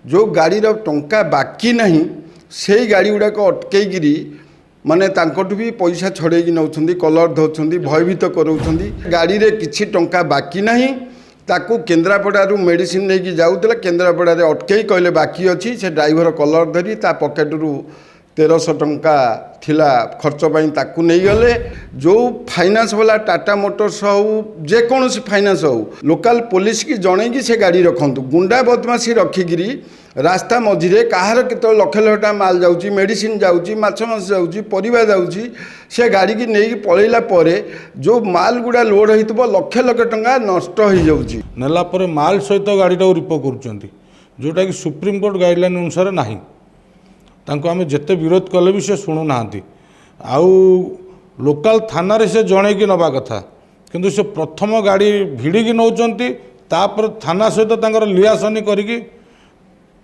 जो गाड़ी टंका बाकी नहीं से गाड़ी गुड़ाक अटकईकि माने तांकोटु भी पैसा छड़ेकी नौछंदी कलर धौछंदी भयभीत कराउछंदी गाड़ी रे किछि टंका बाकी नहीं ताकू केन्द्रापड़ारू मेडिसिन लेके जाऊला केन्द्रापड़ारे अटकई कहले बाकी अच्छी से ड्राइवर कलर धरी ता पकेटरू 1300 टंका थिला खर्च पाई ताकू नहीं गले जो फाइनान्स वाला टाटा मोटर्स हो जेकोसी फाइनान्स हो लोकल पुलिस की जणेकी से गाड़ी रखंतु गुंडा बदमाशी रखिकी रास्ता मझिरे कहार केत लक्ष लक्ष टा माल जाऊँगी मेडिसिन जाऊँगी माछ मास जाऊँगी परिबा जाऊँगी से गाड़ी की नहीं पलैला जो माल गुड़ा लोड हो लक्ष लक्ष टंका नष्ट हो जाऊँगी नेला परे माल सहित गाड़ीटा रिपो कर जोटा कि सुप्रीमकोर्ट गाइडलाइन अनुसार ना तांको आमे जेते विरोध कले भी से शुणु ना आउ लोकल थाना रे से जणे कि नबा कथा किंतु से प्रथम गाड़ी भिड़िकी नौचंती तापर थाना सहित तांकर लियासनी करिकी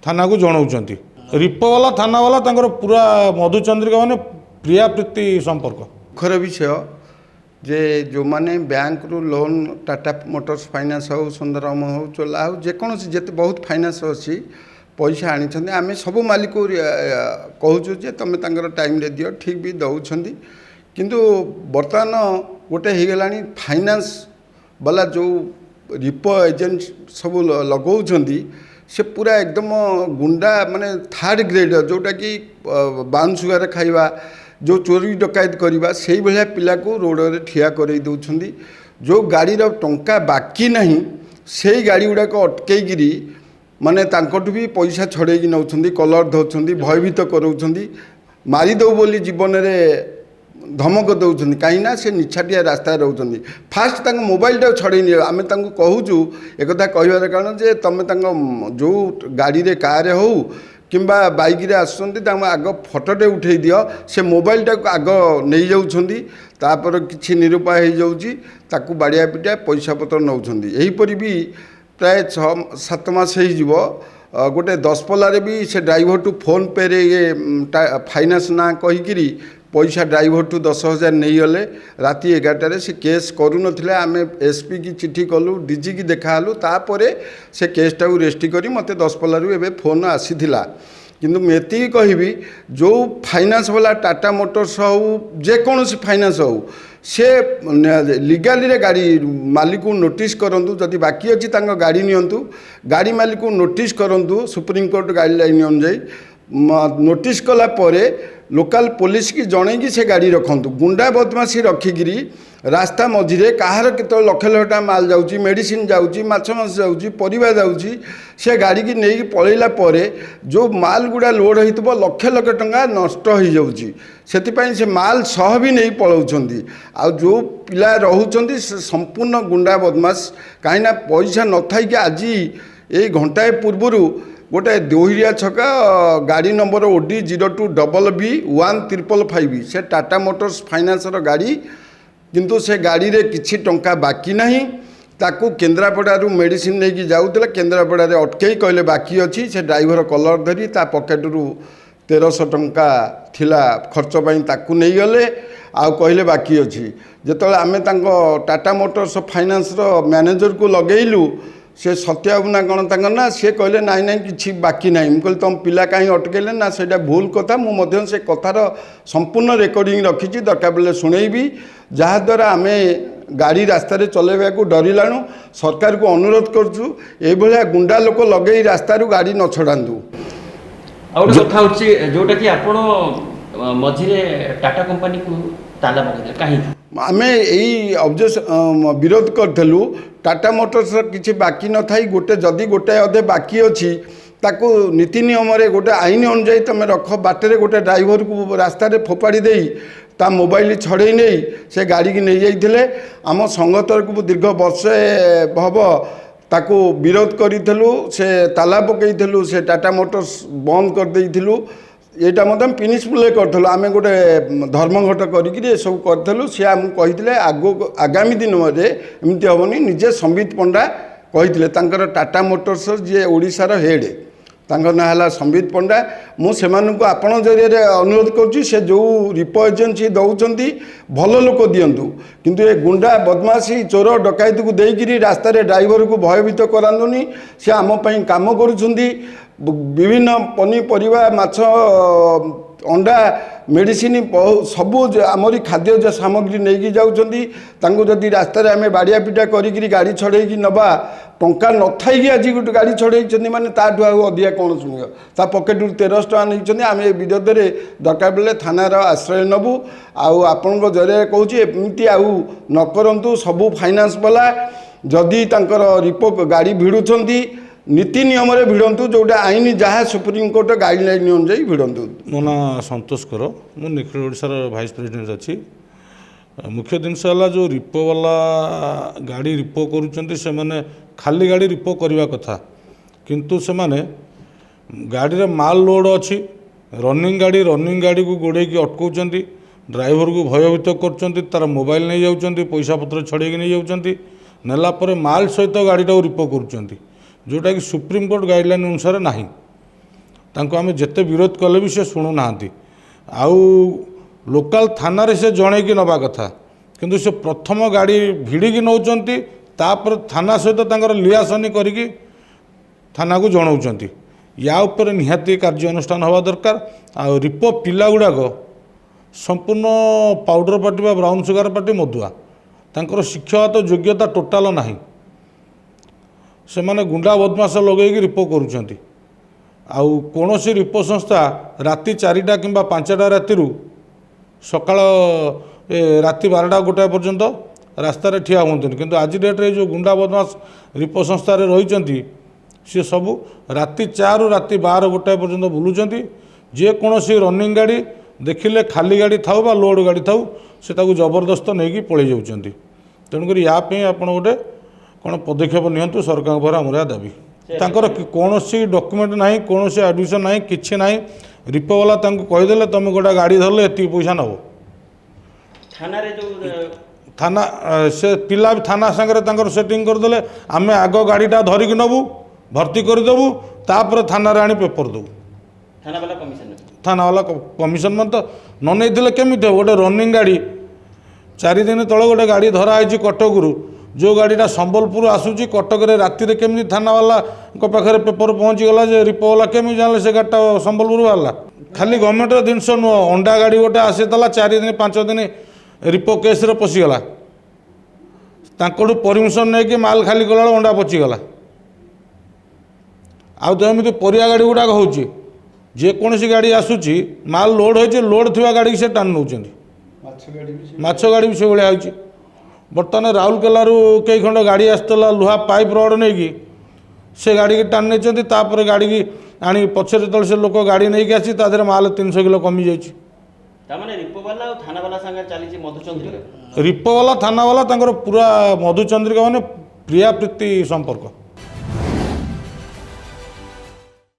थाना को जणाउचंती रिपो वाला थाना वाला तांकर पूरा मधुचंद्रिका माने प्रिया प्रीति संपर्क खर विषय जे जो माने बैंक रु लोन टाटा मोटर्स फाइनान्स हो सुंदरम हो चोला हो जेकोसी जेते बहुत फाइनान्स अच्छी पैसा आनी आम सब मालिक कहूँ जे तुम टाइम रे दियो ठीक भी दौरान किंतु बर्तमान गोटे हो फाइनान्स वाला जो रिपो एजेंट सब लगाउछंती से पूरा एकदम गुंडा माने थर्ड ग्रेड जोटा कि बाउंसुगार खाइबा जो चोरी डकायत करवा से भाया पिला को रोड रे ठिया कर दौरान जो गाड़ी टंका बाकी नहीं से गाड़ी गुड़ाक अटकईकि माने तांकोटु भी पैसा छड़ेकी नौछंदी कलर धौछंदी भयभीत कराउछंदी मारिदौ बोली जीवन रे धमक दौरान कहीं से निछाटिया रास्ता रोचंदी फास्ट तक मोबाइल टा छड़े नि आम कहूँ एक कहबार कारण जे तुम जो गाड़ी रे कार हो किंबा बाइक रे आसुंती आग फोटोटे उठे दियो से मोबाइल टाक आग नहीं जाउछंदी तापर किछि निरुपाय हो जाउची ताकू बाड़िया पिटिया पैसा पत्र नौछंदी एहीपरि भी प्राय 6-7 मास हो गोटे 10 पल्लारे भी से ड्राइवर टू फोन पे रे फाइनान्स ना कहीकि पैसा ड्राइवर टू 10,000 नहीं गले राति 11टारे से केस करूँ आम एसपी की चिठी कलु डीजी की देखालु तापर से केसटा रेस्टी करी मत 10 पल्लारू एवं फोन आसीला किंतु मेती कहबी जो फाइनान्स वाला टाटा मोटर्स हो जेकोसी फाइनान्स हो से लीगाली रे गाड़ी मालिक को नोटिस करंतु जदि बाकी अच्छी गाड़ी नियंतु गाड़ी मालिक को नोटिस करंतु सुप्रीमकोर्ट गाइडलाइन अनुसार नोटिस कला परे लोकल पुलिस की जणेकी से गाड़ी रखंतु गुंडा बदमाशी रखिकी रास्ता मझिरे कहार केत लक्ष लक्ष टा माल जाऊँगी मेडिसिन जाऊँगी माछ मास जाऊँगी परिबा जाऊँगी से गाड़ी की नहीं पलैला जो माल गुड़ा लोड हो लक्ष लक्ष टंका नष्ट हो जाऊँगी से माल सह भी नहीं पलाउछंती आ जो पिला रहुछंती से संपूर्ण गुंडा बदमाश कहीं पैसा न थाई कि आज ये घंटाए पूर्व गोटे दोहिरिया छका गाड़ी नंबर OD 02BB1555 से टाटा मोटर्स फाइनान्स गाड़ी किंतु से गाड़ी रे किछि टंका बाकी नहीं ताकू केन्द्रापड़ारू मेडिसिन लेके जाऊला केन्द्रापड़ारे अटकई कहले बाकी अच्छी से ड्राइवर कलर धरी ता पकेटरू 1300 टंका थिला खर्च पाई ताकू नहीं गले आ कहले बाकी अच्छी जेतले आमे तांको टाटा मोटर्स फाइनान्स मैनेजर को लगेलु से सत्याबू ना कौन तक ना सी कहले नाई नाई किछि बाकी नाई मुझे कहली तुम पिला कहीं अटकेले ना सेटा भूल कथा मुझे से कथार संपूर्ण रेकर्डिंग रखी दरकार बेले शुणेबी जहाद्वारा आम गाड़ी रास्ता चलैवा को डरिलाणु सरकार को अनुरोध करूँ ये गुंडा लोक लगे रास्तार गाड़ी न छड़ातु कथा जोटा कि आपण मझिरे टाटा कंपनी को ताला मारिदे कहीं आमे यही ऑब्जेक्शन विरोध करूँ टाटा मोटर्स किसी बाकी न थाई गोटे जदि गोटे अधे बाकी अच्छी ताको नीति नियम रे गोटे आईन अनुजाई तुम रख बाटर गोटे ड्राइवर को रास्ता फोपाड़ी दे ता मोबाइल छड़े नहीं से गाड़ी की नहीं जाइए आम संघ तरफ दीर्घ वर्षे हम ताको विरोध करूँ से ताला पकईलु से टाटा मोटर्स बंद कर देलु यहाँ मतलब पिनिशफुल करूँ आम गोटे धर्मघट करी सब करूँ सी आमको कही आगामी दिन में एमती हेनी निजे संबित पंडा कही टाटा मोटर्स जी ओडिशार हेड ତାଙ୍କ ନାଁ ହେଲା ସମ୍ବିତ ପଣ୍ଡା। ମୁଁ ସେମାନଙ୍କୁ ଆପଣ ଜରିଆରେ ଅନୁରୋଧ କରୁଛି, ସେ ଯେଉଁ ରିପୋ ଏଜେନ୍ସି ଦେଉଛନ୍ତି ଭଲ ଲୋକ ଦିଅନ୍ତୁ, କିନ୍ତୁ ଏ ଗୁଣ୍ଡା ବଦମାସି ଚୋର ଡକାୟତକୁ ଦେଇକିରି ରାସ୍ତାରେ ଡ୍ରାଇଭରକୁ ଭୟଭୀତ କରାନ୍ତୁନି। ସେ ଆମ ପାଇଁ କାମ କରୁଛନ୍ତି, ବିଭିନ୍ନ ପନିପରିବା, ମାଛ, ଅଣ୍ଡା, ମେଡ଼ିସିନ ସବୁ ଆମରି ଖାଦ୍ୟ ସାମଗ୍ରୀ ନେଇକି ଯାଉଛନ୍ତି। ତାଙ୍କୁ ଯଦି ରାସ୍ତାରେ ଆମେ ବାଡ଼ିଆ ପିଟା କରିକିରି ଗାଡ଼ି ଛଡ଼େଇକି ନେବା, ଟଙ୍କା ନଥାଇକି ଆଜି ଗୋଟେ ଗାଡ଼ି ଛଡ଼େଇଛନ୍ତି ମାନେ ତାଠୁ ଆଉ ଅଧିକା କ'ଣ ଶୁଣିବ। ତା ପକେଟରୁ 1300 ଟଙ୍କା ନେଇଛନ୍ତି। ଆମେ ଏ ବିରୋଧରେ ଦରକାର ପଡ଼ିଲେ ଥାନାର ଆଶ୍ରୟ ନେବୁ। ଆଉ ଆପଣଙ୍କ ଜରିଆରେ କହୁଛି, ଏମିତି ଆଉ ନ କରନ୍ତୁ। ସବୁ ଫାଇନାନ୍ସ ବାଲା ଯଦି ତାଙ୍କର ରିପୋ ଗାଡ଼ି ଭିଡ଼ୁଛନ୍ତି, ନୀତି ନିୟମରେ ଭିଡ଼ନ୍ତୁ, ଯେଉଁଟା ଆଇନ ଯାହା ସୁପ୍ରିମକୋର୍ଟ ଗାଇଡ଼ଲାଇନ୍ ଅନୁଯାୟୀ ଭିଡ଼ନ୍ତୁ। ମୋ ନାଁ ସନ୍ତୋଷ କର, ମୁଁ ନିଖିଳ ଓଡ଼ିଶାର ଭାଇସ୍ ପ୍ରେସିଡେଣ୍ଟ ଅଛି। ମୁଖ୍ୟ ଜିନିଷ ହେଲା, ଯେଉଁ ରିପୋବାଲା ଗାଡ଼ି ରିପୋ କରୁଛନ୍ତି, ସେମାନେ ଖାଲି ଗାଡ଼ି ରିପୋ କରିବା କଥା, କିନ୍ତୁ ସେମାନେ ଗାଡ଼ିରେ ମାଲ ଲୋଡ଼ ଅଛି, ରନିଂ ଗାଡ଼ିକୁ ଗୋଡ଼େଇକି ଅଟକାଉଛନ୍ତି, ଡ୍ରାଇଭରକୁ ଭୟଭୀତ କରୁଛନ୍ତି, ତାର ମୋବାଇଲ ନେଇଯାଉଛନ୍ତି, ପଇସା ପତ୍ର ଛଡ଼େଇକି ନେଇଯାଉଛନ୍ତି। ନେଲା ପରେ ମାଲ ସହିତ ଗାଡ଼ିଟାକୁ ରିପୋ କରୁଛନ୍ତି, ଯେଉଁଟାକି ସୁପ୍ରିମକୋର୍ଟ ଗାଇଡ଼ଲାଇନ୍ ଅନୁସାରେ ନାହିଁ। ତାଙ୍କୁ ଆମେ ଯେତେ ବିରୋଧ କଲେ ବି ସେ ଶୁଣୁନାହାନ୍ତି। ଆଉ ଲୋକାଲ ଥାନାରେ ସେ ଜଣେଇକି ନେବା କଥା, କିନ୍ତୁ ସେ ପ୍ରଥମ ଗାଡ଼ି ଭିଡ଼ିକି ନେଉଛନ୍ତି, ତାପରେ ଥାନା ସହିତ ତାଙ୍କର ଲିଆସନି କରିକି ଥାନାକୁ ଜଣାଉଛନ୍ତି। ୟା ଉପରେ ନିହାତି କାର୍ଯ୍ୟାନୁଷ୍ଠାନ ହେବା ଦରକାର। ଆଉ ରିପୋ ପିଲା ଗୁଡ଼ାକ ସମ୍ପୂର୍ଣ୍ଣ ପାଉଡ଼ର ପାର୍ଟି ବା ବ୍ରାଉନ୍ ସୁଗାର ପାର୍ଟି ମଦୁଆ, ତାଙ୍କର ଶିକ୍ଷାଗତ ଯୋଗ୍ୟତା ଟୋଟାଲ ନାହିଁ। ସେମାନେ ଗୁଣ୍ଡା ବଦମାସ ଲଗେଇକି ରିପୋ କରୁଛନ୍ତି। ଆଉ କୌଣସି ରିପୋ ସଂସ୍ଥା ରାତି 4ଟା କିମ୍ବା 5ଟା ରାତିରୁ ସକାଳ ରାତି 12ଟା 1ଟା ପର୍ଯ୍ୟନ୍ତ ରାସ୍ତାରେ ଠିଆ ହୁଅନ୍ତିନି, କିନ୍ତୁ ଆଜି ଡେଟ୍ରେ ଯେଉଁ ଗୁଣ୍ଡା ବଦମାସ ରିପୋ ସଂସ୍ଥାରେ ରହିଛନ୍ତି, ସେ ସବୁ ରାତି 4ରୁ ରାତି 12 1ଟା ପର୍ଯ୍ୟନ୍ତ ବୁଲୁଛନ୍ତି। ଯେକୌଣସି ରନିଂ ଗାଡ଼ି ଦେଖିଲେ, ଖାଲି ଗାଡ଼ି ଥାଉ ବା ଲୋଡ଼ ଗାଡ଼ି ଥାଉ, ସେ ତାକୁ ଜବରଦସ୍ତ ନେଇକି ପଳେଇ ଯାଉଛନ୍ତି। ତେଣୁକରି ୟା ପାଇଁ ଆପଣ ଗୋଟେ କ'ଣ ପଦକ୍ଷେପ ନିଅନ୍ତୁ, ସରକାରଙ୍କ ପାଖରେ ଆମର ଏହା ଦାବି। ତାଙ୍କର କୌଣସି ଡକ୍ୟୁମେଣ୍ଟ ନାହିଁ, କୌଣସି ଆଡ଼ମିସନ୍ ନାହିଁ, କିଛି ନାହିଁ। ରିପୋବାଲା ତାଙ୍କୁ କହିଦେଲେ, ତୁମେ ଗୋଟେ ଗାଡ଼ି ଧରିଲେ ଏତିକି ପଇସା ନେବ। ଥାନାରେ ଯେଉଁ ଥାନା ସେ ପିଲା ବି ଥାନା ସାଙ୍ଗରେ ତାଙ୍କର ସେଟିଂ କରିଦେଲେ, ଆମେ ଆଗ ଗାଡ଼ିଟା ଧରିକି ନେବୁ, ଭର୍ତ୍ତି କରିଦେବୁ, ତାପରେ ଥାନାରେ ଆଣି ପେପର ଦେବୁ। ଥାନାବାଲା କମିଶନ ଥାନାବାଲା କମିଶନ ମାନେ ତ ନ ନେଇଥିଲେ କେମିତି ହେବ? ଗୋଟେ ରନିଂ ଗାଡ଼ି 4 ଦିନ ତଳେ ଗୋଟେ ଗାଡ଼ି ଧରା ହେଇଛି କଟକରୁ, ଯେଉଁ ଗାଡ଼ିଟା ସମ୍ବଲପୁର ଆସୁଛି, କଟକରେ ରାତିରେ କେମିତି ଥାନାବାଲାଙ୍କ ପାଖରେ ପେପର ପହଞ୍ଚିଗଲା ଯେ ରିପୋବାଲା କେମିତି ଜାଣିଲେ ସେ ଗାଡ଼ିଟା ସମ୍ବଲପୁର ବାହାରିଲା? ଖାଲି ଗଭର୍ଣ୍ଣମେଣ୍ଟର ଜିନିଷ ନୁହଁ, ଅଣ୍ଡା ଗାଡ଼ି ଗୋଟେ ଆସିଥିଲା 4 ଦିନ 5 ଦିନ ରିପୋ କେସ୍ରେ ପଶିଗଲା, ତାଙ୍କଠୁ ପରମିସନ୍ ନେଇକି ମାଲ ଖାଲି କଲାବେଳେ ଅଣ୍ଡା ପଚିଗଲା। ଆଉ ତ ଏମିତି ପରିବା ଗାଡ଼ି ଗୁଡ଼ାକ ହେଉଛି, ଯେକୌଣସି ଗାଡ଼ି ଆସୁଛି, ମାଲ ଲୋଡ଼ ହୋଇଛି, ଲୋଡ଼ ଥିବା ଗାଡ଼ିକି ସେ ଟାଣି ନେଉଛନ୍ତି। ମାଛ ଗାଡ଼ି ବି ସେଭଳିଆ ହେଉଛି। ବର୍ତ୍ତମାନ ରାଉରକେଲାରୁ କେଇ ଖଣ୍ଡ ଗାଡ଼ି ଆସିଥିଲା ଲୁହା ପାଇପ୍ ରଡ଼ ନେଇକି, ସେ ଗାଡ଼ିକି ଟାଣି ନେଇଛନ୍ତି। ତାପରେ ଗାଡ଼ିକି ଆଣି ପଛରେ ଯେତେବେଳେ ସେ ଲୋକ ଗାଡ଼ି ନେଇକି ଆସିଛି, ତା ଦେହରେ ମାଲ 300 କିଲୋ କମିଯାଇଛି। ତାମାନେ ରିପୋବାଲା ଆଉ ଥାନାବାଲା ସାଙ୍ଗରେ ଚାଲିଛି ମଧୁଚନ୍ଦ୍ରିକା। ରିପୋବାଲା ଥାନାବାଲା ତାଙ୍କର ପୁରା ମଧୁଚନ୍ଦ୍ରିକା ମାନେ ପ୍ରିୟା ପ୍ରୀତି ସମ୍ପର୍କ।